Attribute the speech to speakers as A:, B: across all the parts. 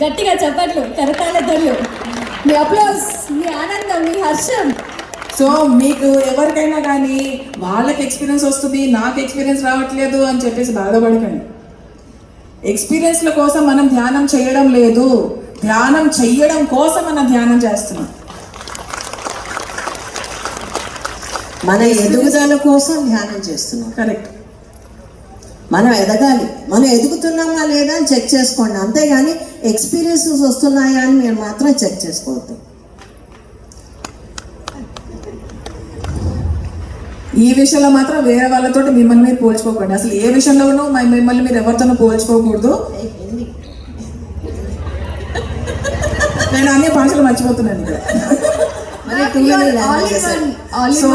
A: గట్టిగా చప్పట్లు, కరతాళ ధ్వనులు, మీ అప్లాస్, మీ ఆనందం, మీ హర్షం.
B: సో మీకు ఎవరికైనా కానీ వాళ్ళకి ఎక్స్పీరియన్స్ వస్తుంది, నాకు ఎక్స్పీరియన్స్ రావట్లేదు అని చెప్పేసి బాధపడకండి. ఎక్స్పీరియన్స్ల కోసం మనం ధ్యానం చేయడం లేదు, ధ్యానం చెయ్యడం కోసం మనం ధ్యానం చేస్తున్నాం.
C: మన ఎదుగుదల కోసం ధ్యానం చేస్తున్నాం.
B: కరెక్ట్.
C: మనం ఎదగాలి, మనం ఎదుగుతున్నామా లేదా అని చెక్ చేసుకోండి, అంతేగాని ఎక్స్పీరియన్సెస్ వస్తున్నాయా అని మీరు మాత్రం చెక్ చేసుకోవద్దు.
B: ఈ విషయంలో మాత్రం వేరే వాళ్ళతో మిమ్మల్ని మీరు పోల్చుకోకండి. అసలు ఏ విషయంలోనూ మిమ్మల్ని మీరు ఎవరితోనూ పోల్చుకోకూడదు. నేను అన్ని భాషలు మర్చిపోతున్నాను ఇక్కడ. सो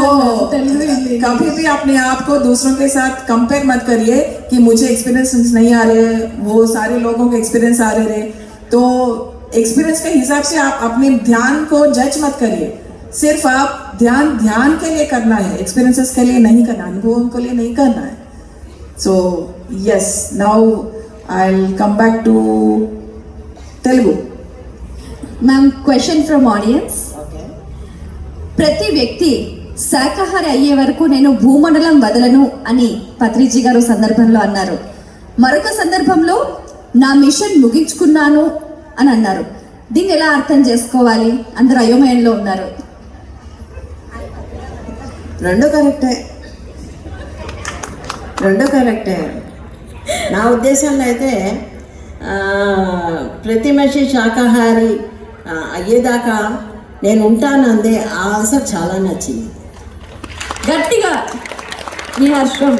B: कभी भी अपने आप को दूसरों के साथ कंपेयर मत करिए कि मुझे एक्सपीरियंस नहीं आ रहे, वो सारे लोगों के एक्सपीरियंस आ रहे. तो एक्सपीरियंस के हिसाब से आप अपने ध्यान को जज मत करिए. सिर्फ आप ध्यान के लिए करना है, एक्सपीरियंसेस के लिए नहीं करना, अनुभवों के लिए नहीं करना है. So yes, now I will come back to Telugu.
A: Ma'am, question from audience. ప్రతి వ్యక్తి శాకాహారి అయ్యే వరకు నేను భూమండలం వదలను అని పత్రిజీ గారు సందర్భంలో అన్నారు. మరొక సందర్భంలో నా మిషన్ ముగించుకున్నాను అని అన్నారు. దీన్ని ఎలా అర్థం చేసుకోవాలి? అందరూ అయోమయంలో ఉన్నారు.
C: రెండో కరెక్టే. నా ఉద్దేశంలో అయితే ప్రతి మనిషి శాకాహారి అయ్యేదాకా నేను ఉంటాను అందే ఆ ఆన్సర్ చాలా నచ్చింది.
A: గట్టిగా మీ హర్షం.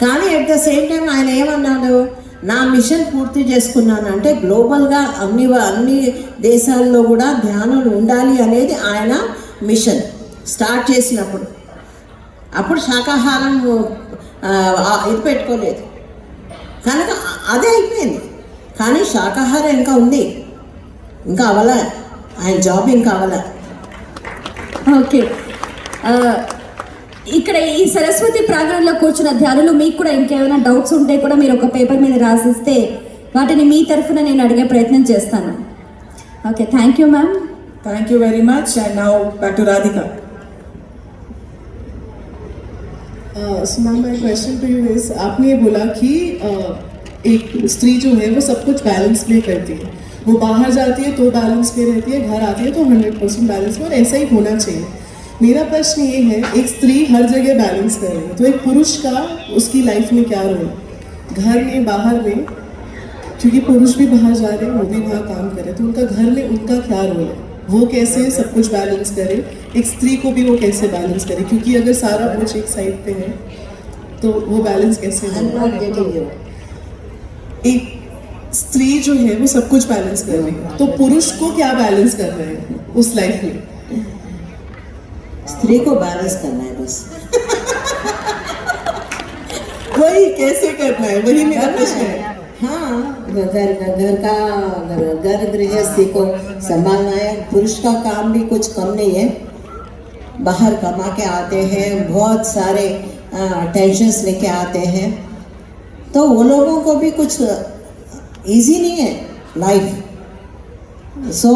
C: కానీ అట్ ద సేమ్ టైం ఆయన ఏమన్నాడు, నా మిషన్ పూర్తి చేసుకున్నాను అంటే గ్లోబల్గా అన్ని దేశాల్లో కూడా ధ్యానం ఉండాలి అనేది ఆయన మిషన్ స్టార్ట్ చేసినప్పుడు. అప్పుడు శాకాహారం ఇది పెట్టుకోలేదు కనుక అదే అయిపోయింది. కానీ శాకాహారం ఇంకా ఉంది, ఇంకా అవలే, ఆయన జాబ్ ఇంకా అవలే.
A: ఓకే, ఇక్కడ ఈ సరస్వతి ప్రాంగణంలో కూర్చున్న ధ్యానులు మీకు కూడా ఇంకేమైనా డౌట్స్ ఉంటే కూడా మీరు ఒక పేపర్ మీద రాసిస్తే వాటిని మీ తరఫున నేను అడిగే ప్రయత్నం చేస్తాను. Okay, thank you ma'am.
B: Thank you very much. And now back to Radhika.
D: So ma'am, my question to you is, आपने ये बोला कि एक स्त्री जो है वो सब कुछ बैलेंस में करती है, वो बाहर जाती है तो बैलेंस में रहती है, घर आती है तो 100% बैलेंस में, और ऐसा ही होना चाहिए. मेरा प्रश्न ये है, एक स्त्री हर जगह बैलेंस कर रही है, तो एक पुरुष का उसकी लाइफ में क्या रोल, घर में बाहर में, क्योंकि पुरुष भी बाहर जा रहे हैं, वो भी वहाँ काम कर रहे हैं, तो उनका घर में उनका क्या रोल है, वो कैसे सब कुछ बैलेंस करे, एक स्त्री को भी वो कैसे बैलेंस करे, क्योंकि अगर सारा कुछ एक साइड पे है तो वो बैलेंस कैसे हो. एक स्त्री जो है वो सब कुछ बैलेंस कर रही है, तो पुरुष को क्या बैलेंस कर रहे हैं उस लाइफ में?
C: स्त्री को बैलेंस करना है बस.
D: वही कैसे करना है, वही मेरा प्रश्न है.
C: हाँ, घर गृहस्थी को संभालना है. पुरुष का काम भी कुछ कम नहीं है, बाहर कमा के आते हैं, बहुत सारे टेंशन्स लेके आते हैं, तो वो लोगों को भी कुछ इजी नहीं है लाइफ. सो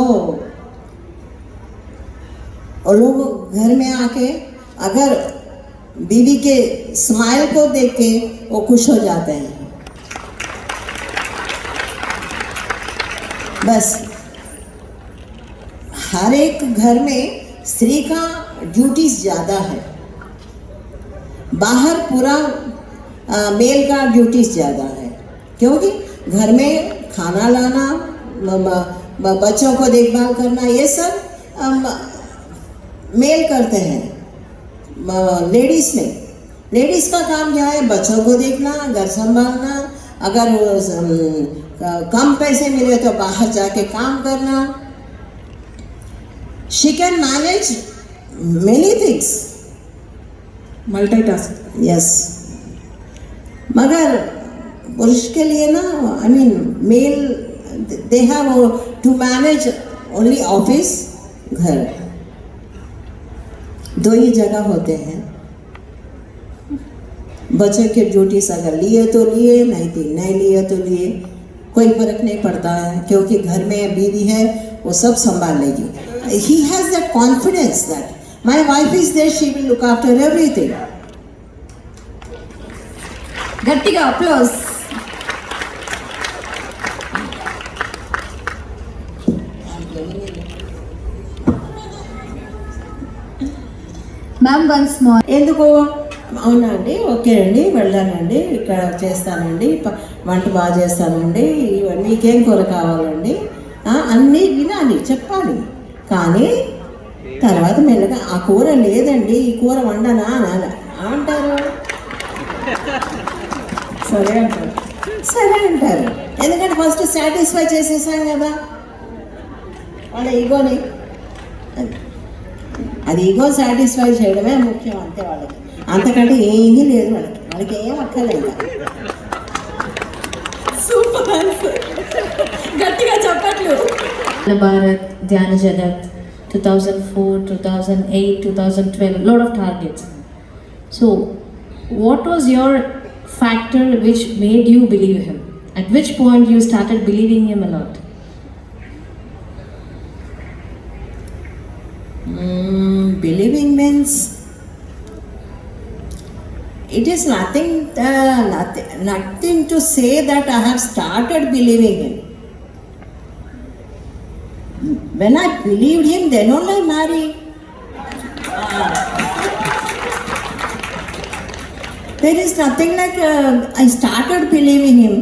C: वो लोग घर में आके अगर बीवी के स्माइल को देख के वो खुश हो जाते हैं. बस हर एक घर में स्त्री का ड्यूटीज ज़्यादा है, बाहर पूरा मेल का ड्यूटीज ज़्यादा है, क्योंकि घर में खाना लाना, बच्चों को देखभाल करना, ये सब मेल करते हैं. लेडीज़ का काम क्या है, बच्चों को देखना, घर संभालना, अगर कम पैसे मिले तो बाहर जाके काम करना. She can manage many things,
B: multitask.
C: Yes. मगर पुरुष के लिए ना, I mean male, they have to manage only office, घर, दो ही जगह होते हैं. बच्चे के ड्यूटीज अगर लिए तो लिए, नहीं तो नहीं लिए तो लिए, कोई फर्क नहीं पड़ता है क्योंकि घर में बीवी है वो सब संभाल लेगी. He has that confidence that my wife is there, she will look after everything.
A: గట్టిగా అప్లోస్. Ma'am once more.
C: ఎందుకు? అవునా అండి, ఓకే అండి, వెళ్దానండి, ఇక్కడ చేస్తానండి, వంట బాగా చేస్తానండి, ఇవన్నీ మీకేం కూర కావాలండి, అన్నీ వినాలి, చెప్పాలి. కానీ తర్వాత మెల్లగా ఆ కూర లేదండి, ఈ కూర వండనా అంటారు. సరే అంటారు, సరే అంటారు. ఎందుకంటే ఫస్ట్ సాటిస్ఫై చేసేసాం కదా వాళ్ళ ఈగోని. అది ఈగో సాటిస్ఫై చేయడమే ముఖ్యం అంతే వాళ్ళకి, అంతకంటే ఏమీ లేదు వాళ్ళకి ఏం అక్కర్లేదు.
A: సూపర్ ఆన్సర్, గట్టిగా చెప్పట్లు.
E: Bharat, Dhyana Jagat, 2004, 2008, 2012, lot of targets. So, what was your factor which made you believe him? At which point you started believing him a lot?
C: Believing means it is nothing to say that I have started believing him. When I believed him, then only I married. There is nothing like I started believing him.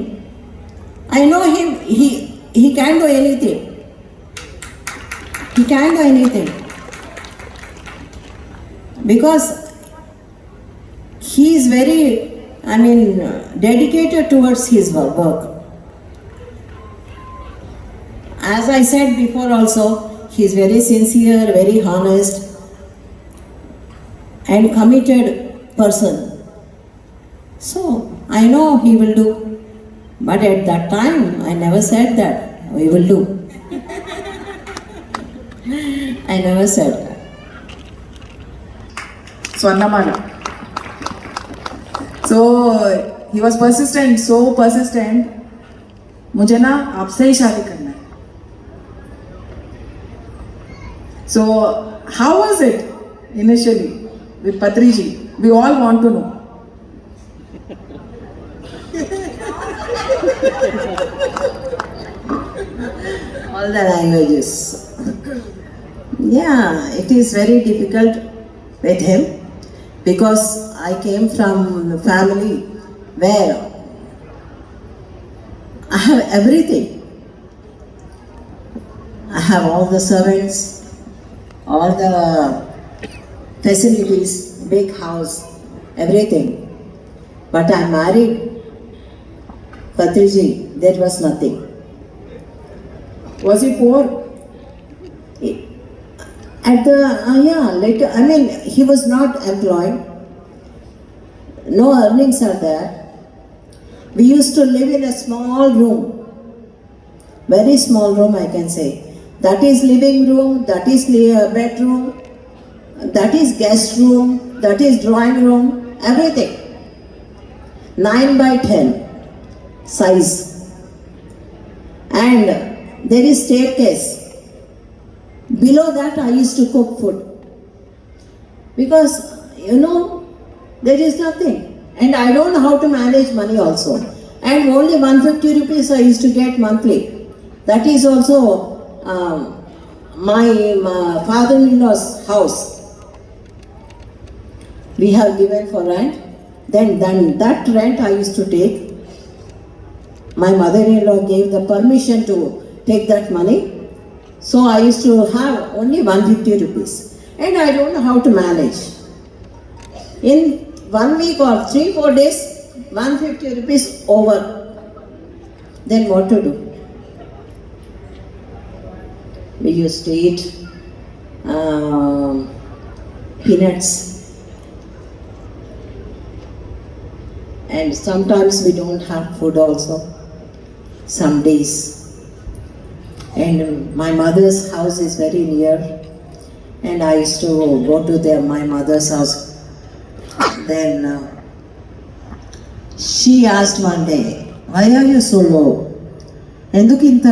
C: I know him, he can do anything. He can do anything. Because he is very, dedicated towards his work. As I said before also, he is very sincere, very honest and committed person. So, I know he will do. But at that time, I never said that we will do. I never said that.
B: Swarnamala. So he was persistent, so persistent. मुझे ना आपसे ही शादी करना है. So how was it initially with Patri ji? We all want to know.
C: All the languages. Yeah, it is very difficult with him because I came from a family where I have everything. I have all the servants, all the facilities, big house, everything. But I married Patriji, there was nothing.
B: Was he poor?
C: At the, later, he was not employed. No earnings are there. We used to live in a small room. Very small room, I can say. That is living room, that is bedroom, that is guest room, that is drawing room, everything. 9 by 10 size. And there is staircase. Below that I used to cook food. Because, there is nothing. And I don't know how to manage money also. And only 150 rupees I used to get monthly. That is also my father-in-law's house. We have given for rent. Then that rent I used to take. My mother-in-law gave the permission to take that money. So I used to have only 150 rupees. And I don't know how to manage. In 1 week or 3-4 days, 150 rupees over. Then what to do? We used to eat peanuts. And sometimes we don't have food also. Some days. And my mother's house is very near. And I used to go to my mother's house. Then she asked one day, why are you so low, ఎందుకు ఇంత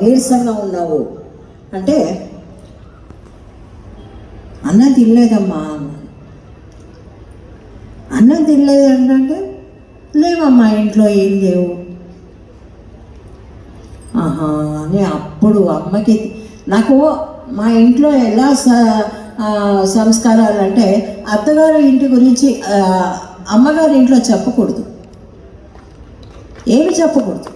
C: నీరసంగా ఉన్నావు అంటే, అన్నం తినలేదమ్మా అన్నాను. అన్నం తినలేదు ఏంటంటే, లేవమ్మా ఇంట్లో ఏం లేవు. ఆహా అని అప్పుడు అమ్మకి నాకు మా ఇంట్లో ఎలా సంస్కారాలు అంటే, అత్తగారి ఇంటి గురించి అమ్మగారి ఇంట్లో చెప్పకూడదు, ఏమి చెప్పకూడదు.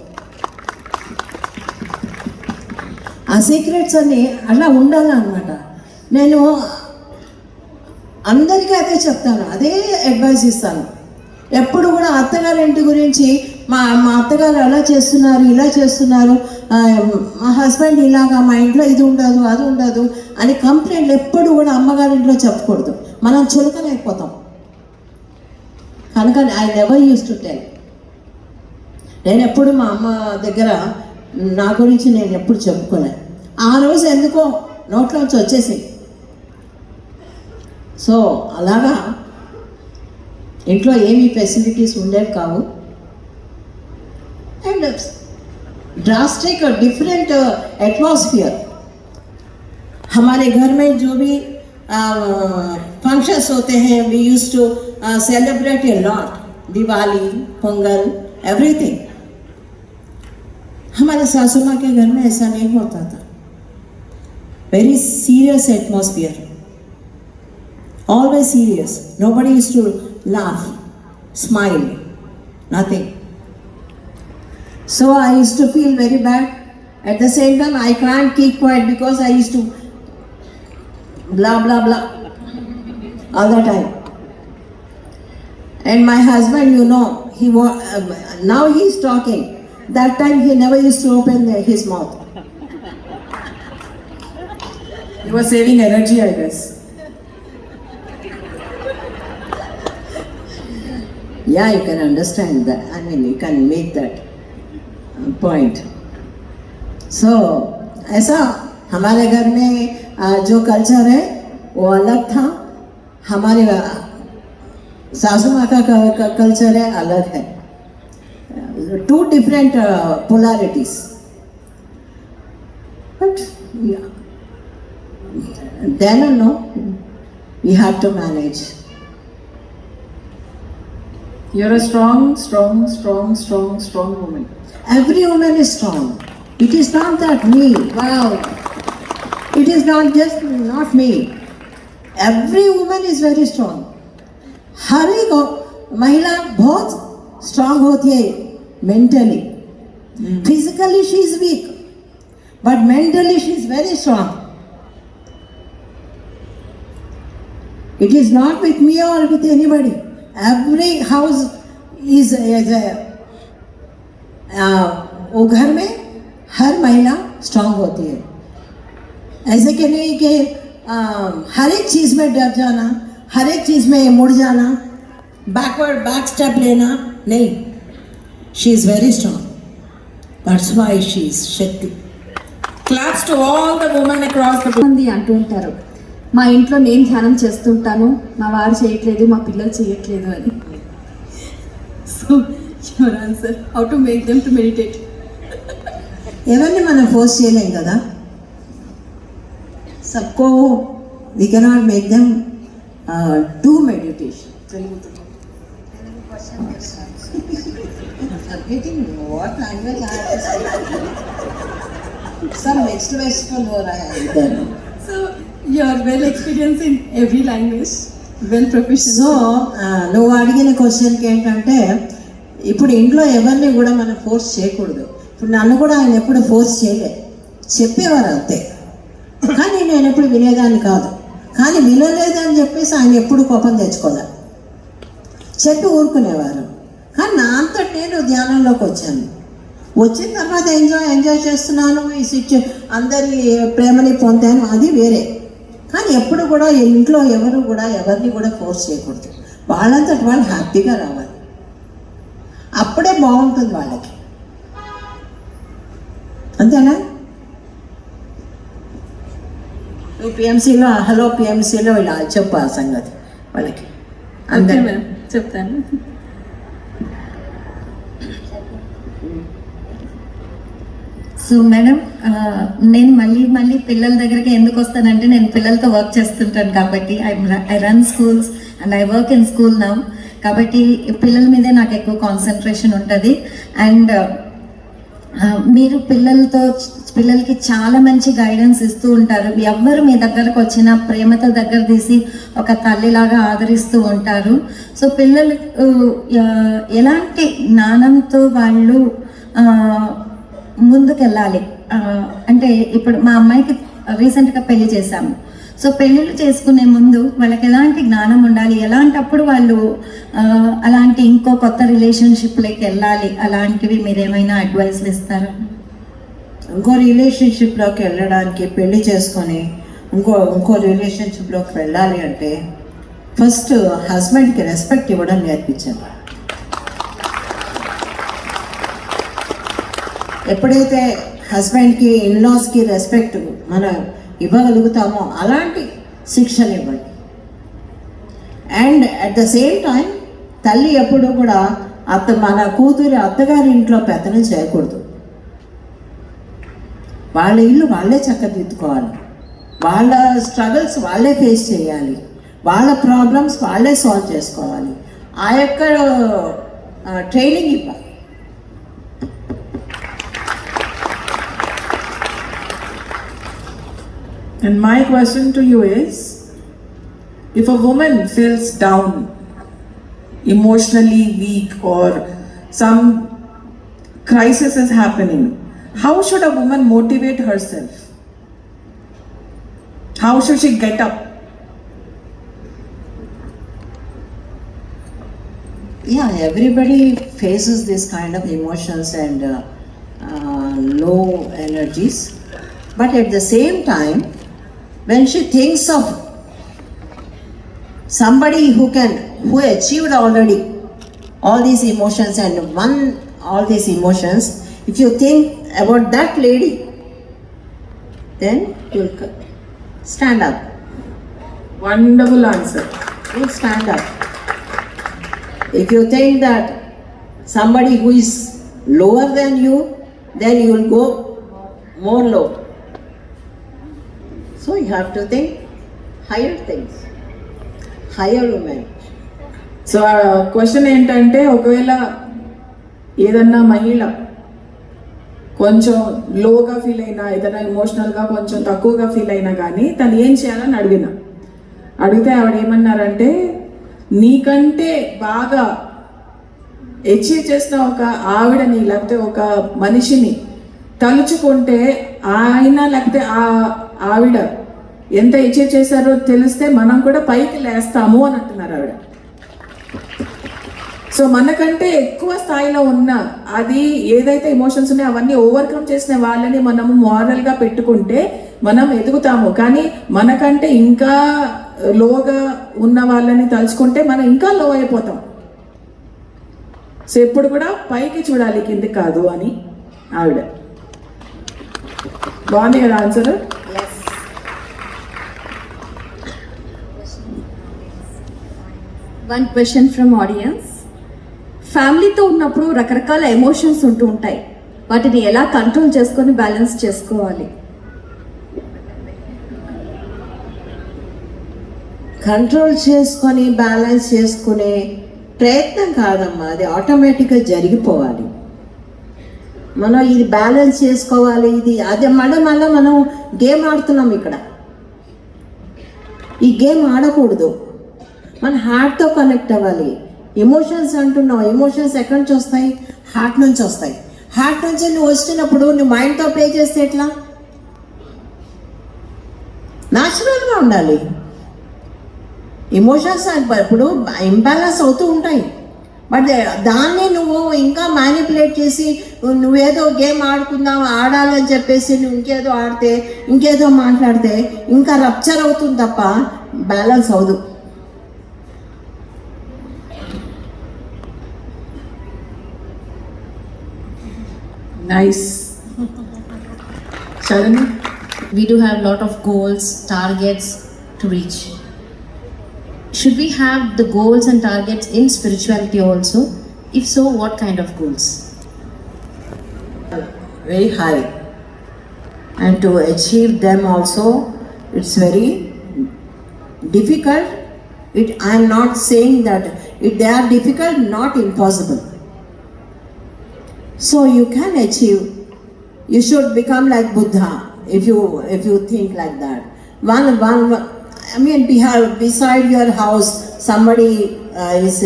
C: ఆ సీక్రెట్స్ అన్నీ అలా ఉండాలన్నమాట. నేను అందరికీ అదే చెప్తాను, అదే అడ్వైస్ ఇస్తాను. ఎప్పుడు కూడా అత్తగారి ఇంటి గురించి మా అత్తగారు అలా చేస్తున్నారు, ఇలా చేస్తున్నారు, మా హస్బెండ్ ఇలాగా, మా ఇంట్లో ఇది ఉండదు అది ఉండదు అని కంప్లైంట్లు ఎప్పుడు కూడా అమ్మగారి ఇంట్లో చెప్పకూడదు. మనం చులకనైపోతాం. కనుక I never use to tell. నేను ఎప్పుడు మా అమ్మ దగ్గర నా గురించి నేను ఎప్పుడు చెప్పుకోలేను. ఆ రోజు ఎందుకో నోట్లోంచి వచ్చేసి. సో అలాగా ఇంట్లో ఏమీ ఫెసిలిటీస్ ఉండేవి కావు. అండ్ ड्रास्टिक और डिफरेंट एटमॉस्फेयर. हमारे घर में जो भी फंक्शंस होते हैं, we use to celebrate a lot. Diwali, Pongal, everything. हमारे सासू माँ के घर में ऐसा नहीं होता था. Very serious atmosphere, always serious. Nobody used to laugh, smile, nothing. So I used to feel very bad. At the same time, I can't keep quiet because I used to blah blah blah all the time. And my husband, you know, now he's talking. That time he never used to open his mouth.
B: You were saving energy, I guess.
C: Yeah, you can understand that. I mean, you can make that point. So ऐसा हमारे घर में जो culture है वो अलग था, हमारे सासू माँ का कल्चर है अलग है. Two different polarities. But yeah, then and now we have to manage.
B: You're a strong woman.
C: Every woman is strong. It is not that me. Wow. It is not just not me. Every woman is very strong. हर एक महिला बहुत strong होती है mentally. Physically she is weak, but mentally she is very strong. It is not with me or with anybody. Every house is वो घर में हर महिला strong होती है. ऐसे कि नहीं कि हर एक चीज़ में डर जाना, हर एक चीज़ में मुड़ जाना, बैक स्टेप लेना नहीं. She is very strong. That's why she is शक्ति.
B: Claps to all the women across the
A: మంది అంటూ ఉంటారు, మా ఇంట్లో నేను ధ్యానం చేస్తుంటాను, మా వారు చేయట్లేదు, మా పిల్లలు చేయట్లేదు అని. So your answer, how to make them to meditate?
C: ఎవరిని మనం ఫోర్స్ చేయలేం కదా. सबको we cannot make them do meditation. Forgetting what language I have to speak. सब next western हो रहा है इधर.
A: So you are well experience in every language, well professional.
C: So నువ్వు అడిగిన క్వశ్చన్కి ఏంటంటే, ఇప్పుడు ఇంట్లో ఎవరిని కూడా మనం ఫోర్స్ చేయకూడదు. ఇప్పుడు నన్ను కూడా ఆయన ఎప్పుడు ఫోర్స్ చేయలే, చెప్పేవారు అంతే. కానీ నేను ఎప్పుడు వినేదాన్ని కాదు. కానీ వినలేదని చెప్పేసి ఆయన ఎప్పుడు కోపం తెచ్చుకోలే, చెప్పి ఊరుకునేవారు. కానీ నా అంతటి నేను ధ్యానంలోకి వచ్చాను. వచ్చిన తర్వాత ఎంజాయ్ చేస్తున్నాను, ఈ అందరి ప్రేమని పొందాను, అది వేరే. కానీ ఎప్పుడు కూడా ఇంట్లో ఎవరు కూడా ఎవరిని కూడా ఫోర్స్ చేయకూడదు. వాళ్ళంతటి వాళ్ళు హ్యాపీగా రావాలి, అప్పుడే బాగుంటుంది వాళ్ళకి. అంతేనా? నువ్వు పిఎంసీలో హలో పిఎంసీలో ఇలా చెప్పు ఆ సంగతి వాళ్ళకి.
A: ఓకే మ్యామ్, చెప్తాను. సో మేడం, నేను మళ్ళీ పిల్లల దగ్గరికి ఎందుకు వస్తానంటే నేను పిల్లలతో వర్క్ చేస్తుంటాను కాబట్టి I run schools and I work in school now. కాబట్టి పిల్లల మీదే నాకు ఎక్కువ కాన్సన్ట్రేషన్ ఉంటుంది. అండ్ మీరు పిల్లలకి చాలా మంచి గైడెన్స్ ఇస్తూ ఉంటారు. ఎవ్వరు మీ దగ్గరకు వచ్చినా ప్రేమతో దగ్గర తీసి ఒక తల్లిలాగా ఆదరిస్తూ ఉంటారు. సో పిల్లలు ఎలాంటి జ్ఞానంతో వాళ్ళు ముందుకెళ్ళాలి అంటే, ఇప్పుడు మా అమ్మాయికి రీసెంట్గా పెళ్లి చేశాము. సో పెళ్ళిళ్ళు చేసుకునే ముందు వాళ్ళకి ఎలాంటి జ్ఞానం ఉండాలి, ఎలాంటప్పుడు వాళ్ళు అలాంటి ఇంకో కొత్త రిలేషన్షిప్లోకి వెళ్ళాలి, అలాంటివి మీరు ఏమైనా అడ్వైస్లు ఇస్తారా?
C: ఇంకో రిలేషన్షిప్లోకి వెళ్ళడానికి, పెళ్లి చేసుకొని ఇంకో రిలేషన్షిప్లోకి వెళ్ళాలి అంటే ఫస్ట్ హస్బెండ్కి రెస్పెక్ట్ ఇవ్వడం నేర్పించాలి. ఎప్పుడైతే హస్బెండ్కి, ఇన్లాస్కి రెస్పెక్ట్ మనం ఇవ్వగలుగుతామో అలాంటి శిక్షణ ఇవ్వండి. And at the same time తల్లి ఎప్పుడు కూడా మన కూతురి అత్తగారి ఇంట్లో పెత్తనం చేయకూడదు. వాళ్ళ ఇల్లు వాళ్ళే చక్కదిద్దుకోవాలి, వాళ్ళ స్ట్రగుల్స్ వాళ్ళే ఫేస్ చేయాలి, వాళ్ళ ప్రాబ్లమ్స్ వాళ్ళే సాల్వ్ చేసుకోవాలి. ఆ యొక్క ట్రైనింగ్ ఇవ్వాలి.
B: And my question to you is, if a woman feels down, emotionally weak, or some crisis is happening, how should a woman motivate herself? How should she get up?
C: Yeah, everybody faces this kind of emotions and low energies. But at the same time, when she thinks of somebody who achieved already all these emotions and won all these emotions, if you think about that lady, then you'll stand up.
B: Wonderful answer.
C: You'll stand up. If you think that somebody who is lower than you, then you will go more low. So you have to think higher things, higher women.
B: So ఆ question ఏంటంటే, ఒకవేళ ఏదన్నా మహిళ కొంచెం లోగా feel అయినా, ఏదైనా ఎమోషనల్గా కొంచెం తక్కువగా ఫీల్ అయినా కానీ తను ఏం చేయాలని అడిగితే ఆవిడ ఏమన్నారంటే, నీకంటే బాగా అచీవ్ చేసిన ఒక ఆవిడని లేకపోతే ఒక మనిషిని తలుచుకుంటే ఆయన లేకపోతే ఆవిడ ఎంత అచీవ్ చేశారో తెలిస్తే మనం కూడా పైకి లేస్తాము అని అంటున్నారు ఆవిడ. సో మనకంటే ఎక్కువ స్థాయిలో ఉన్న అది ఏదైతే ఎమోషన్స్ ఉన్నాయో అవన్నీ ఓవర్కమ్ చేసిన వాళ్ళని మనము మోరల్గా పెట్టుకుంటే మనం ఎదుగుతాము. కానీ మనకంటే ఇంకా లోగా ఉన్న వాళ్ళని తలుచుకుంటే మనం ఇంకా లో అయిపోతాం. సో ఎప్పుడు కూడా పైకి చూడాలి, కింది కాదు అని ఆవిడ. బాగుంది కదా answer?
A: One question from audience. ఫ్యామిలీతో ఉన్నప్పుడు రకరకాల ఎమోషన్స్ ఉంటూ ఉంటాయి, వాటిని ఎలా కంట్రోల్ చేసుకొని బ్యాలెన్స్ చేసుకోవాలి?
C: కంట్రోల్ చేసుకొని బ్యాలెన్స్ చేసుకునే ప్రయత్నం కాదమ్మా, అది ఆటోమేటిక్గా జరిగిపోవాలి. మనం ఇది బ్యాలెన్స్ చేసుకోవాలి, అది మళ్ళీ మనం గేమ్ ఆడుతున్నాం ఇక్కడ. ఈ గేమ్ ఆడకూడదు, మన హార్ట్తో కనెక్ట్ అవ్వాలి. ఎమోషన్స్ అంటున్నావు, ఎమోషన్స్ ఎక్కడి నుంచి వస్తాయి? హార్ట్ నుంచి వస్తాయి. హార్ట్ నుంచి నువ్వు వచ్చినప్పుడు నువ్వు మైండ్తో ప్లే చేస్తే ఎట్లా? న్యాచురల్గా ఉండాలి. ఎమోషన్స్ ఇప్పుడు ఇంబ్యాలెన్స్ అవుతూ ఉంటాయి, బట్ దాన్ని నువ్వు ఇంకా మ్యానిపులేట్ చేసి నువ్వేదో గేమ్ ఆడాలని చెప్పేసి నువ్వు ఇంకేదో ఆడితే, ఇంకేదో మాట్లాడితే ఇంకా రప్చర్ అవుతుంది తప్ప బ్యాలెన్స్ అవదు.
B: Nice. Shalini?
E: We do have a lot of goals, targets to reach. Should we have the goals and targets in spirituality also? If so, what kind of goals?
C: Very high. and to achieve them also, it's very difficult. I am not saying that they are difficult, not impossible. So you can achieve. You should become like Buddha if you think like that. I mean, beside your house, somebody is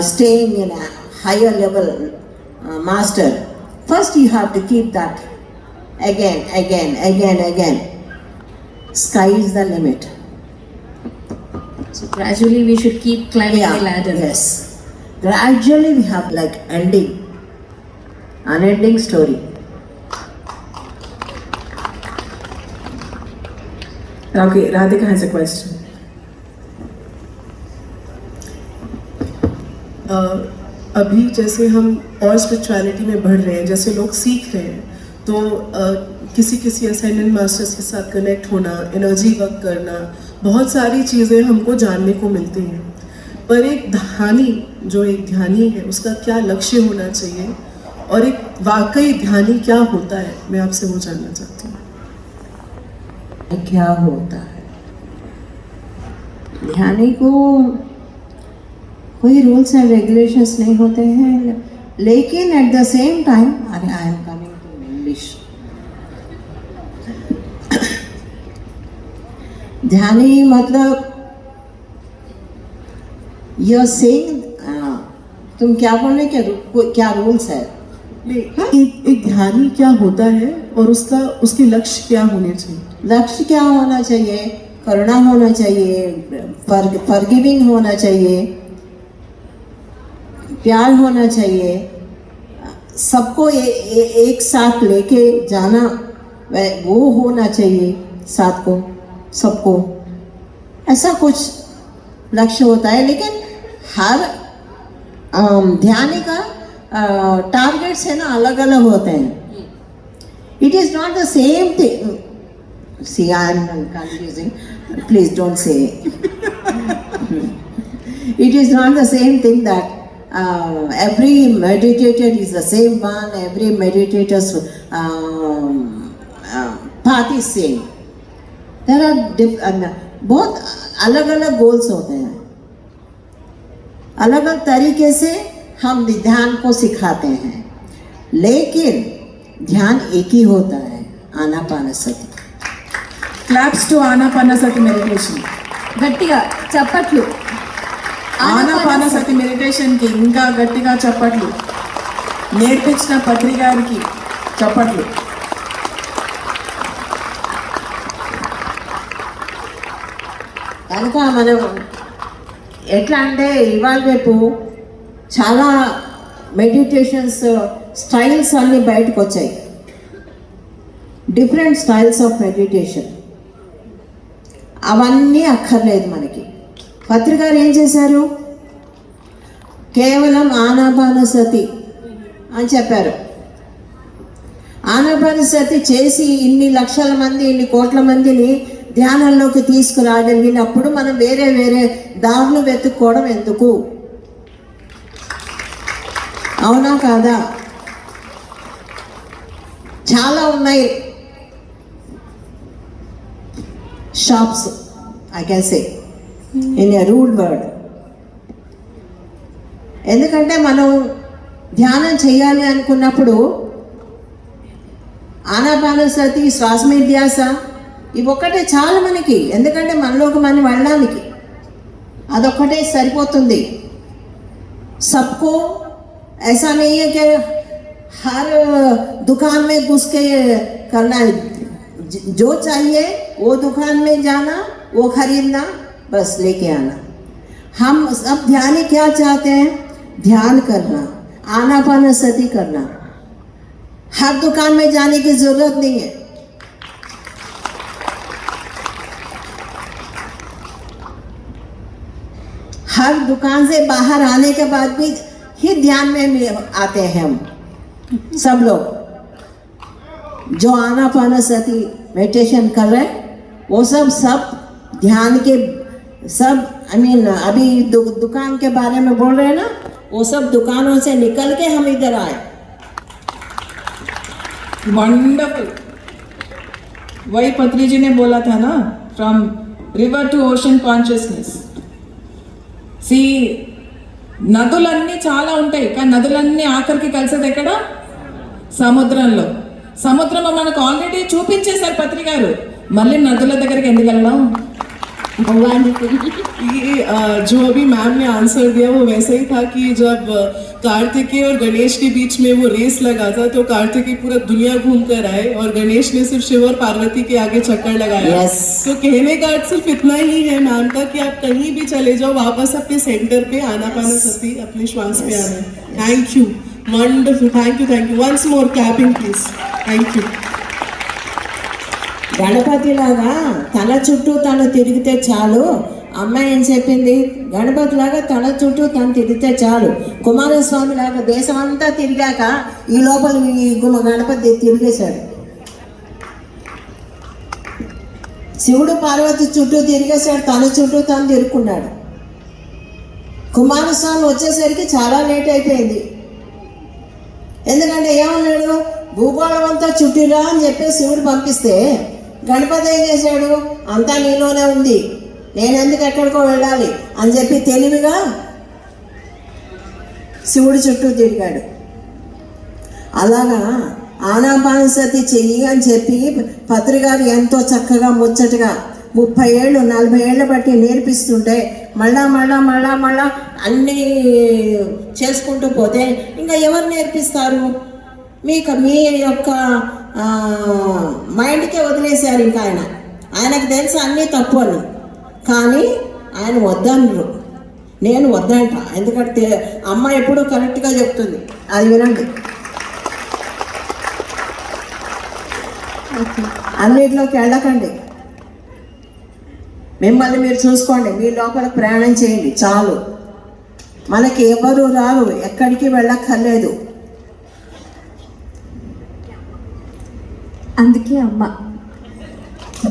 C: staying in a higher level master. First, you have to keep that again. Sky is the limit.
E: So gradually we should keep climbing the ladder.
C: Yes. Gradually we have like unending story.
B: Okay, Radhika has a question.
D: अभी जैसे हम और spirituality में बढ़ रहे हैं, जैसे लोग सीख रहे हैं, तो किसी असेंडेंट मास्टर्स के साथ कनेक्ट होना, एनर्जी वर्क करना, बहुत सारी चीज़ें हमको जानने को मिलती हैं। पर एक ध्यानी है, उसका क्या लक्ष्य होना चाहिए और एक वाकई ध्यानी क्या होता है, मैं आपसे वो जानना चाहती हूँ।
C: क्या होता है ध्यानी को? कोई रूल्स एंड रेगुलेशंस नहीं होते हैं, लेकिन at the same time, I am coming to English. ध्यानी मतलब यू सेइंग, तुम क्या बोलने क्या रूल्स है?
D: एक ध्यानी क्या होता है और उसके लक्ष्य क्या होने चाहिए?
C: लक्ष्य क्या होना चाहिए? करुणा होना चाहिए, फॉरगिविंग होना चाहिए, प्यार होना चाहिए, सबको एक साथ लेके जाना, वो होना चाहिए साथ को, सबको। ऐसा कुछ लक्ष्य होता है, लेकिन हर ध्यान का टारगेट्स है ना, अलग अलग होते हैं। It is not the same thing. See, I am confusing. Please don't say. It is not the same thing that every meditator is the same one. Every meditator's path is same. There are बहुत अलग अलग goals होते हैं। अलग अलग तरीके से हम ध्यान को सिखाते हैं, लेकिन ध्यान एक ही होता है, Anapanasati.
B: Claps to Anapanasati meditation.
A: గట్టిగా చప్పట్లు.
B: ఆనాపానసతి మెడిటేషన్ కి ఇంకా గట్టిగా చప్పట్లు. నేర్పించిన పత్రి గారికి చప్పట్లు.
C: కనుక మనం ఎట్లా అంటే ఇవాళ రేపు చాలా మెడిటేషన్స్ స్టైల్స్ అన్నీ బయటకు వచ్చాయి. Different styles of meditation. అవన్నీ అక్కర్లేదు మనకి. పత్రికారు ఏం చేశారు? కేవలం ఆనాపానసతి అని చెప్పారు. ఆనాపానసతి చేసి ఇన్ని లక్షల మంది, ఇన్ని కోట్ల మందిని ధ్యానంలోకి తీసుకురాగలిగినప్పుడు మనం వేరే వేరే దారులు వెతుక్కోవడం ఎందుకు? అవునా కాదా? చాలా ఉన్నాయి shops, I can say in a rude word. ఎందుకంటే మనం ధ్యానం చేయాలి అనుకున్నప్పుడు ఆనాపానసతి, శ్వాసోచ్ఛ్వాస ఇవి ఒక్కటే చాలు మనకి. ఎందుకంటే మనలోకి మనం వెళ్ళడానికి అదొక్కటే సరిపోతుంది. सबको ऐसा नहीं है कि हर दुकान में घुस के करना है। जो चाहिए वो दुकान में जाना, वो खरीदना, बस लेके आना। हम सब ध्यानी क्या चाहते हैं? ध्यान करना, आनापानसति करना। हर दुकान में जाने की जरूरत नहीं है। हर दुकान से बाहर आने के बाद भी ही ध्यान में आते हैं हम सब लोग। जो आनापानसति मेडिटेशन कर रहे हैं वो सब ध्यान के सब अभी दुकान के बारे में बोल रहे हैं ना, वो सब दुकानों से निकल के हम इधर आए।
B: वंडरफुल. वही पत्री जी ने बोला था ना, from river to ocean consciousness. సి నదులన్నీ చాలా ఉంటాయి, కానీ నదులన్నీ ఆఖరికి కలిసేది ఎక్కడ? సముద్రంలో. సముద్రంలో మనకు ఆల్రెడీ చూపించేశారు పత్రి గారు, మళ్ళీ నదుల దగ్గరికి ఎందుకు వెళ్ళడం?
D: ये जो अभी मैम ने आंसर दिया वो वैसे ही था कि जब कार्तिकेय और गणेश के बीच में वो रेस लगा था तो कार्तिकेय पूरा दुनिया घूम कर आए और गणेश ने सिर्फ शिव और पार्वती के आगे चक्कर लगाया.
C: Yes.
D: तो कहने का अर्थ सिर्फ इतना ही है मैम का कि आप कहीं भी चले जाओ, वापस अपने सेंटर पे आनापानसति अपने श्वास पे आना. Thank you, wonderful, thank you. Once more clapping please. Thank you.
C: గణపతిలాగా తల చుట్టూ తను తిరిగితే చాలు. అమ్మాయి ఏం చెప్పింది? గణపతిలాగా తల చుట్టూ తను తిరిగితే చాలు. కుమారస్వామి లాగా దేశం అంతా తిరిగాక ఈ లోపల ఈ గణపతి తిరిగేశాడు. శివుడు పార్వతి చుట్టూ తిరిగేశాడు, తన చుట్టూ తను తిరుక్కున్నాడు. కుమారస్వామి వచ్చేసరికి చాలా లేట్ అయిపోయింది. ఎందుకంటే ఏమన్నాడు? భూగోళం అంతా చుట్టిరా అని చెప్పి శివుడు పంపిస్తే గణపతి ఏం చేశాడు? అంతా నీలోనే ఉంది, నేను ఎందుకు ఎక్కడికో వెళ్ళాలి అని చెప్పి తెలివిగా శివుడి చుట్టూ తిరిగాడు. అలాగా ఆనాపానసతి చెయ్యి అని చెప్పి పత్రి గారు ఎంతో చక్కగా ముచ్చటగా 30 ఏళ్ళు 40 ఏళ్ళు బట్టి నేర్పిస్తుంటే మళ్ళా అన్నీ చేసుకుంటూ పోతే ఇంకా ఎవరు నేర్పిస్తారు? మీకు మీ యొక్క మైండ్కే వదిలేశారు. ఇంకా ఆయనకు తెలుసు అన్నీ తప్పు అని, కానీ ఆయన వద్దన్నారు. నేను వద్దంట, ఎందుకంటే అమ్మ ఎప్పుడూ కరెక్ట్గా చెప్తుంది. అది వినండి. అన్నిటిలోకి వెళ్ళకండి, మిమ్మల్ని మీరు చూసుకోండి, మీ లోపల ప్రయాణం చేయండి చాలు. మనకి ఎవరు రారు, ఎక్కడికి వెళ్ళక్కర్లేదు.
A: అందుకే అమ్మ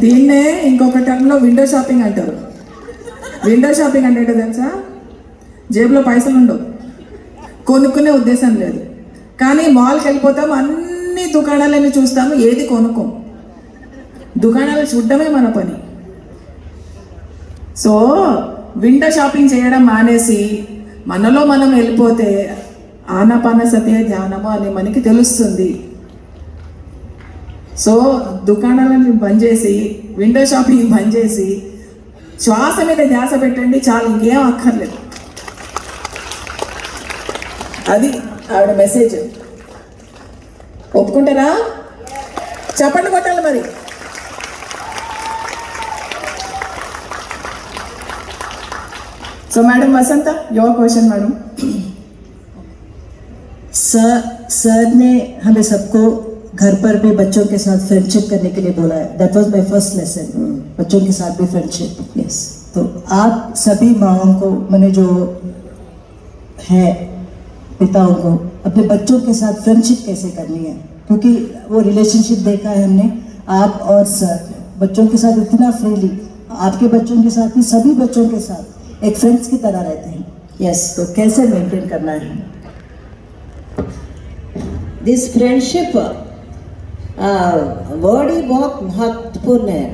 B: దీన్నే ఇంకొక టర్మ్లో విండో షాపింగ్ అంటారు. విండో షాపింగ్ అంటే ఏంటో తెలుసా? జేబులో పైసలు ఉండవు, కొనుక్కునే ఉద్దేశం లేదు, కానీ మాల్కి వెళ్ళిపోతాము, అన్ని దుకాణాలన్నీ చూస్తాము, ఏది కొనుక్కోము. దుకాణాలు చూడడమే మన పని. సో విండో షాపింగ్ చేయడం మానేసి మనలో మనం వెళ్ళిపోతే ఆనాపానసతి ధ్యానము అని మనకి తెలుస్తుంది. సో దుకాణాలను బంద్ చేసి, విండో షాపింగ్ బంద్ చేసి శ్వాస మీద ధ్యాస పెట్టండి చాలు, ఇంకేం అక్కర్లేదు. అది ఆవిడ మెసేజ్. ఒప్పుకుంటారా? చెప్పండి కొట్టాలి మరి. So madam Vasanta, your question madam.
F: Sir ने हमें सबको घर पर भी बच्चों के साथ फ्रेंडशिप करने के लिए बोला है. That was my first lesson, बच्चों के साथ भी फ्रेंडशिप. यस, तो आप सभी माओं को, मैंने जो है पिताओं को, अपने बच्चों के साथ फ्रेंडशिप कैसे करनी है, क्योंकि वो रिलेशनशिप देखा है हमने आप और सर बच्चों के साथ इतना फ्रीली, आपके बच्चों के साथ भी सभी बच्चों के साथ एक फ्रेंड्स की तरह रहते हैं. यस, तो कैसे मेंटेन करना है?
C: दिस फ्रेंडशिप वर्ड ही बहुत महत्वपूर्ण है,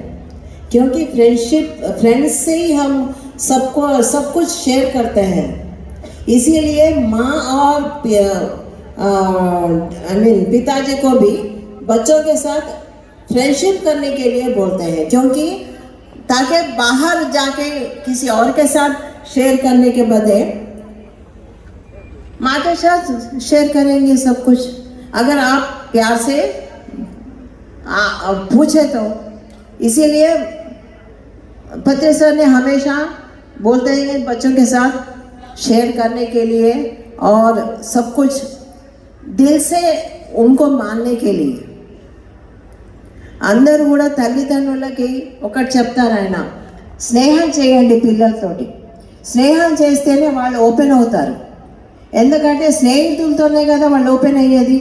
C: क्योंकि फ्रेंड्स से ही हम सब कुछ शेयर करते हैं. इसीलिए माँ और पिताजी को भी बच्चों के साथ फ्रेंडशिप करने के लिए बोलते हैं, क्योंकि ताकि बाहर जाके किसी और के साथ शेयर करने के बजाय माँ के साथ शेयर करेंगे सब कुछ. अगर आप प्यार से पूछे तो. इसीलिए पत्री सर ने हमेशा बोलते हैं बच्चों के साथ शेयर करने के लिए और सब कुछ दिल से उनको मानने के लिए. అందరూ కూడా తల్లిదండ్రులకి ఒకటి చెప్తారు ఆయన, స్నేహం చేయండి పిల్లలతోటి. స్నేహం చేస్తేనే వాళ్ళు ఓపెన్ అవుతారు. ఎందుకంటే స్నేహితులతోనే కదా వాళ్ళు ఓపెన్ అయ్యేది.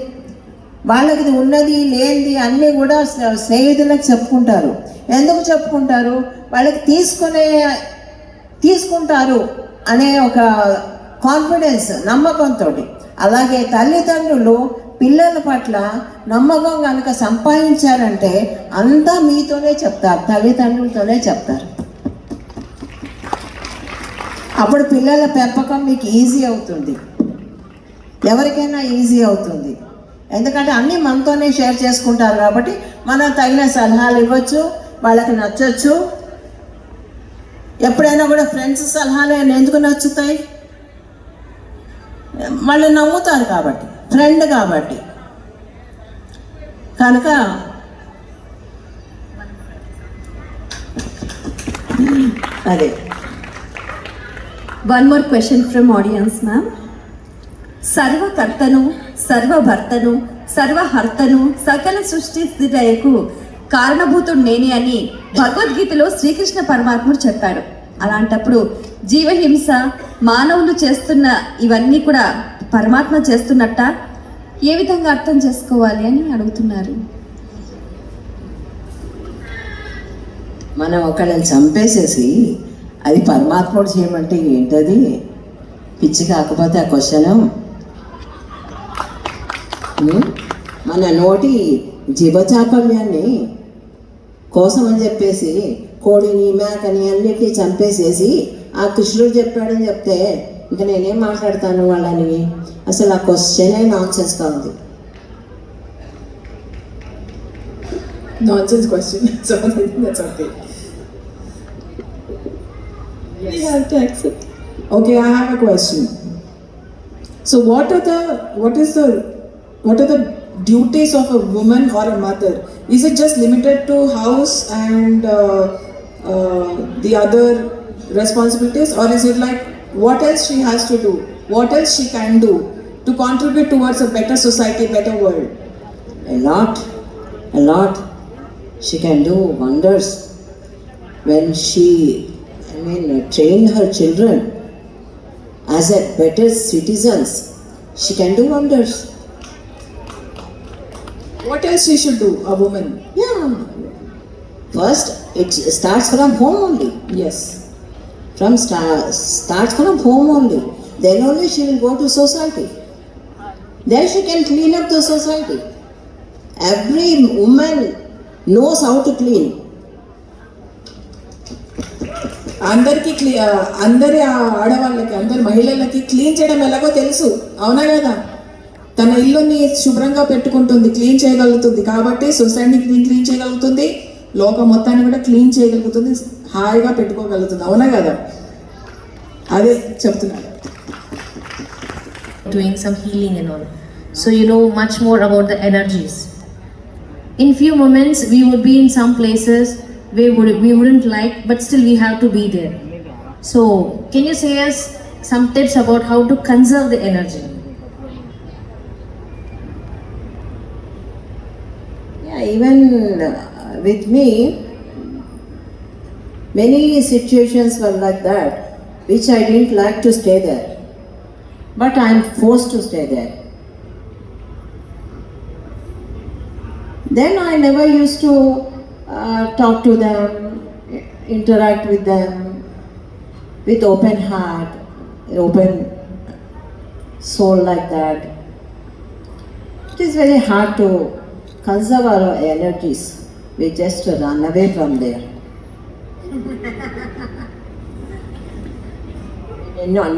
C: వాళ్ళకి ఉన్నది లేనిది అన్నీ కూడా స్నేహితులకు చెప్పుకుంటారు. ఎందుకు చెప్పుకుంటారు? వాళ్ళకి తీసుకుంటారు అనే ఒక కాన్ఫిడెన్స్, నమ్మకంతో. అలాగే తల్లిదండ్రులు పిల్లల పట్ల నమ్మకం కనుక సంపాదించారంటే అంతా మీతోనే చెప్తారు, తల్లిదండ్రులతోనే చెప్తారు. అప్పుడు పిల్లల పెంపకం మీకు ఈజీ అవుతుంది, ఎవరికైనా ఈజీ అవుతుంది. ఎందుకంటే అన్నీ మనతోనే షేర్ చేసుకుంటారు కాబట్టి మనం తగిన సలహాలు ఇవ్వచ్చు, వాళ్ళకి నచ్చవచ్చు. ఎప్పుడైనా కూడా ఫ్రెండ్స్ సలహాలు ఎందుకు నచ్చుతాయి? వాళ్ళు నమ్ముతారు కాబట్టి, ఫ్రెండ్ కాబట్టి. కనుక అదే.
A: One more question from audience ma'am. సర్వకర్తను, సర్వభర్తను, సర్వహర్తను, సకల సృష్టి స్థితికు కారణభూతుడు నేనే అని భగవద్గీతలో శ్రీకృష్ణ పరమాత్ముడు చెప్పాడు. అలాంటప్పుడు జీవహింస, మానవులు చేస్తున్న ఇవన్నీ కూడా పరమాత్మ చేస్తున్నట్ట ఏ విధంగా అర్థం చేసుకోవాలి అని అడుగుతున్నారు.
C: మనం ఒకళ్ళని చంపేసేసి అది పరమాత్ముడు చేయమంటే ఏంటది? పిచ్చి కాకపోతే ఆ క్వశ్చన్. మన నోటి జీవచాపల్యాన్ని కోసం అని చెప్పేసి కోడిని, మేకని అన్నిటినీ చంపేసేసి ఆ కృష్ణుడు చెప్పాడని చెప్తే ఇంకా నేనేం మాట్లాడతాను వాళ్ళని? అసలు ఆ క్వశ్చనే నాన్సెన్స్గా ఉంది.
B: Nonsense question. So I think that's okay.
D: We have to accept.
B: Okay, I have a question. So what are the duties of a woman or a mother? Is it just limited to house and the other responsibilities, or is it like what else she has to do? What else she can do to contribute towards a better society, better world?
C: A lot. She can do wonders when she, train her children as a better citizens. She can do wonders.
B: What else she should do, a woman?
C: Yeah. First, it starts from home only.
B: Yes.
C: Starts from home only. Then only she will go to society. Then she can clean up the society. Every woman knows how to clean.
B: అందరి ఆడవాళ్ళకి, అందరి మహిళలకి clean చేయడం ఎలాగో తెలుసు, అవునా కదా? తన ఇల్లుని శుభ్రంగా పెట్టుకుంటుంది, క్లీన్ చేయగలుగుతుంది, కాబట్టి సొసైటీని క్లీన్ చేయగలుగుతుంది, లోకం మొత్తాన్ని కూడా క్లీన్ చేయగలుగుతుంది, హాయిగా పెట్టుకోగలుగుతుంది, అవునా కదా? అదే చెప్తున్నాను.
E: Doing some healing and all. So you know much more about the energies. In few moments we would be in some places we wouldn't like, but still we have to be there. So can you say us some tips about how to conserve the energy?
C: Yeah, even with me, many situations were like that, which I didn't like to stay there, but I am forced to stay there. Then I never used to talk to them, interact with them with open heart, open soul like that. It is very hard to conserve our energies. We just run away from there.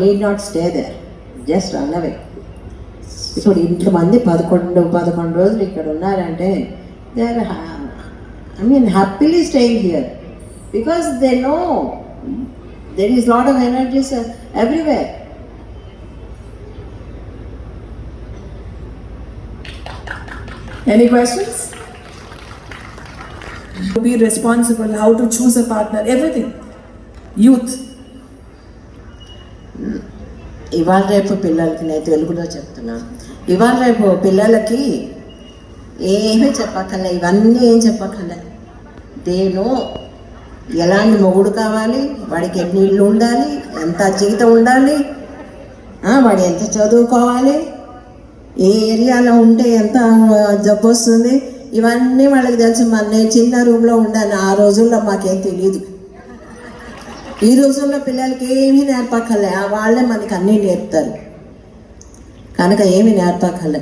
C: Need not stay there. Just run away. ఇప్పుడు ఇంతమంది 11 రోజులు ఇక్కడ ఉన్నారంటే they are happily staying here because they know there is lot of energies everywhere.
B: Any questions? To be responsible, how to choose a partner, everything. Youth.
C: ఇవాళ రేపు పిల్లలకి నేను తెలుగులో చెప్తున్నాను. ఇవాళ రేపు పిల్లలకి ఏమీ చెప్పక్కర్లే, ఇవన్నీ ఏం చెప్పక్కర్లే. దేనో ఎలాంటి మొగుడు కావాలి, వాడికి ఎన్ని ఇళ్ళు ఉండాలి, ఎంత జీతం ఉండాలి, వాడు ఎంత చదువుకోవాలి, ఏ ఏరియాలో ఉంటే ఎంత జబ్బు వస్తుంది, ఇవన్నీ వాళ్ళకి తెలుసు. నేను చిన్న రూమ్లో ఉండాను, ఆ రోజుల్లో మాకేం తెలియదు. ఈ రోజుల్లో పిల్లలకి ఏమీ నేర్పక్కర్లే, వాళ్ళే మనకి అన్నీ నేర్పుతారు. కనుక ఏమి నేర్పక్కర్లే.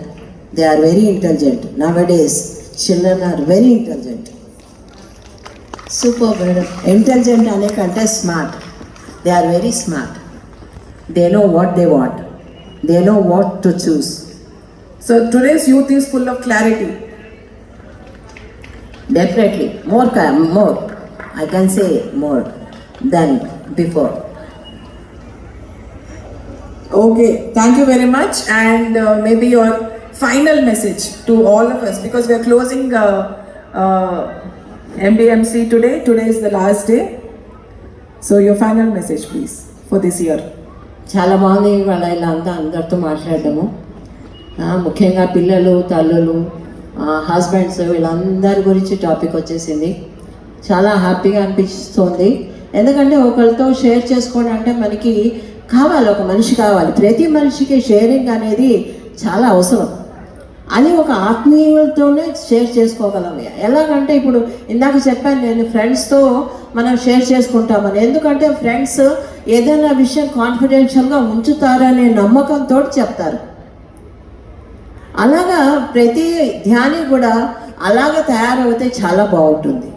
C: They are very intelligent. Nowadays, children are very intelligent.
E: Super, brother.
C: Intelligent ane kante smart. They are very smart. They know what they want. They know what to choose.
B: So today's youth is full of clarity.
C: Definitely. More. I can say more than before.
B: Okay, thank you very much. And maybe your final message to all of us, because we are closing MDMC today. Today is the last day. So your final message, please, for this year.
C: చాలా బాగుంది వాళ్ళ ఇలా అందరితో మాట్లాడటము. ముఖ్యంగా పిల్లలు, తల్లులు, husbands వీళ్ళందరి గురించి టాపిక్ వచ్చేసింది. చాలా హ్యాపీగా అనిపిస్తుంది. ఎందుకంటే ఒకరితో షేర్ చేసుకోవడం అంటే మనకి కావాలి, ఒక మనిషి కావాలి. ప్రతి మనిషికి షేరింగ్ అనేది చాలా అవసరం. అది ఒక ఆత్మీయులతోనే షేర్ చేసుకోగలం. ఎలాగంటే ఇప్పుడు ఇందాక చెప్పాను నేను, ఫ్రెండ్స్తో మనం షేర్ చేసుకుంటామని. ఎందుకంటే ఫ్రెండ్స్ ఏదైనా విషయం కాన్ఫిడెన్షియల్గా ఉంచుతారనే నమ్మకంతో చెప్తారు. అలాగా ప్రతి ధ్యాని కూడా అలాగ తయారవుతే చాలా బాగుంటుంది.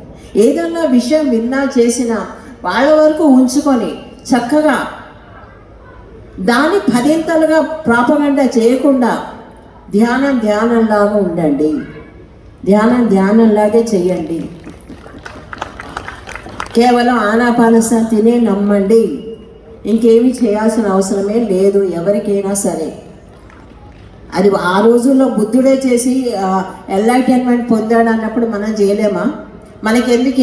C: ఏదన్నా విషయం విన్నా చేసినా వాళ్ళ వరకు ఉంచుకొని చక్కగా దాని పదింతలుగా ప్రాపగండా చేయకుండా ధ్యానంలాగా ఉండండి. ధ్యానంలాగే చెయ్యండి. కేవలం ఆనాపానసతినే నమ్మండి. ఇంకేమీ చేయాల్సిన అవసరమే లేదు ఎవరికైనా సరే. అది ఆ రోజుల్లో బుద్ధుడే చేసి ఎన్లైటన్మెంట్ పొందాడు అన్నప్పుడు మనం చేయలేమా? మనకెందుకు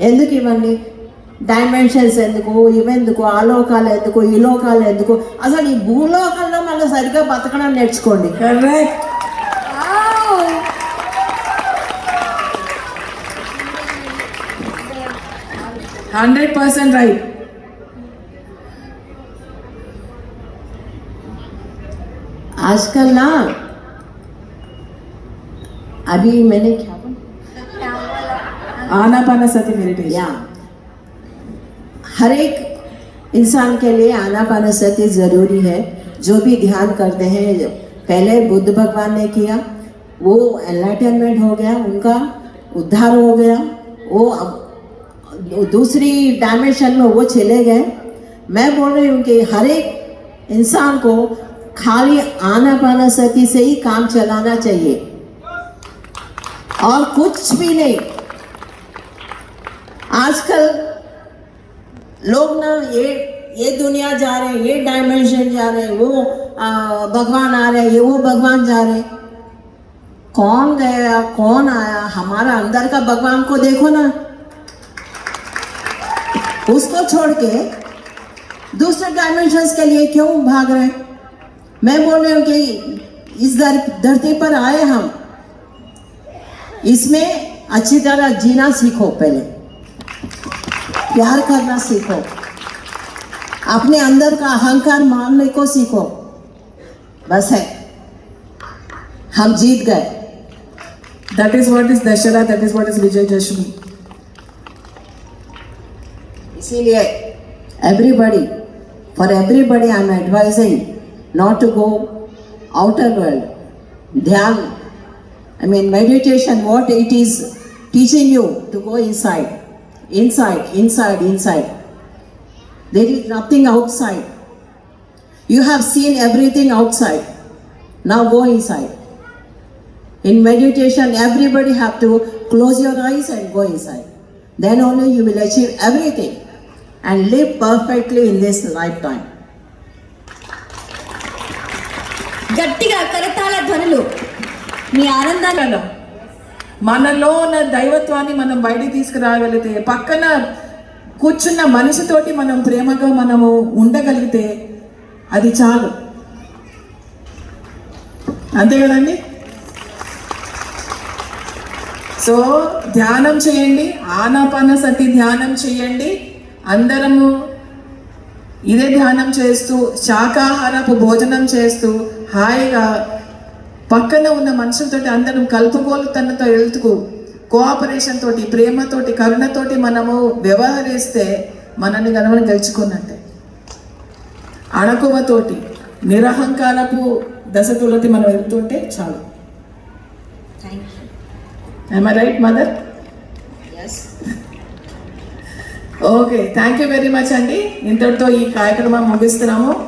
C: ఎందుకు ఇవన్నీ డైమెన్షన్స్ ఎందుకు, ఇవెందుకు, ఆ లోకాలు ఎందుకు, ఈ లోకాలు ఎందుకు? అసలు ఈ భూలోకంలో మనం సరిగ్గా బతకడం నేర్చుకోండి.
B: Correct. 100% right.
C: आजकल ना अभी मैंने क्या
B: आनापानसति मेडिटेशन.
C: या हर एक इंसान के लिए आनापानसति ज़रूरी है. जो भी ध्यान करते हैं, पहले बुद्ध भगवान ने किया, वो एनलाइटनमेंट हो गया, उनका उद्धार हो गया, वो दूसरी डायमेंशन में वो चले गए. मैं बोल रही हूँ कि हर एक इंसान को खाली आनापानसति से ही काम चलाना चाहिए और कुछ भी नहीं. आजकल लोग ना ये दुनिया जा रहे हैं, ये डायमेंशन जा रहे हैं, वो भगवान आ रहे हैं, ये वो भगवान जा रहे हैं. कौन गया कौन आया? हमारा अंदर का भगवान को देखो ना. उसको छोड़ के दूसरे डायमेंशंस के लिए क्यों भाग रहे हैं? मैं बोल रही हूँ कि इस धरती पर आए हम, इसमें अच्छी तरह जीना सीखो. पहले प्यार करना सीखो, अपने अंदर का अहंकार मारने को सीखो. बस है, हम जीत गए.
B: That is what is Dashara, that is what is Vijayadashmi.
C: इसीलिए for everybody I am advising not to go outer world. Dhyan, meditation, what it is teaching you to go inside. There is nothing outside. You have seen everything outside. Now go inside. In meditation, everybody have to close your eyes and go inside. Then only you will achieve everything and live perfectly in this lifetime.
A: గట్టిగా కరతాళ ధ్వనులు మీ ఆనందాలను.
B: మనలో ఉన్న దైవత్వాన్ని మనం బయటికి తీసుకురాగలిగితే, పక్కన కూర్చున్న మనిషితోటి మనం ప్రేమగా మనము ఉండగలిగితే అది చాలు. అంతే కదండి? సో ధ్యానం చేయండి, ఆనాపానసతి ధ్యానం చేయండి. అందరము ఇదే ధ్యానం చేస్తూ, శాకాహారపు భోజనం చేస్తూ, హాయిగా పక్కన ఉన్న మనుషులతోటి అందరం కలుపుగోలుతనంతో వెళ్తూ, కోఆపరేషన్ తోటి, ప్రేమతోటి, కరుణతోటి మనము వ్యవహరిస్తే మనల్ని మనం గెలుచుకున్నట్టే. అణకువతోటి, నిరహంకారపు దశతులతి మనం వెళ్తుంటే చాలు. Am I right, mother? Okay, thank you very much అండి. ఇంతటితో ఈ కార్యక్రమం ముగిస్తున్నాము.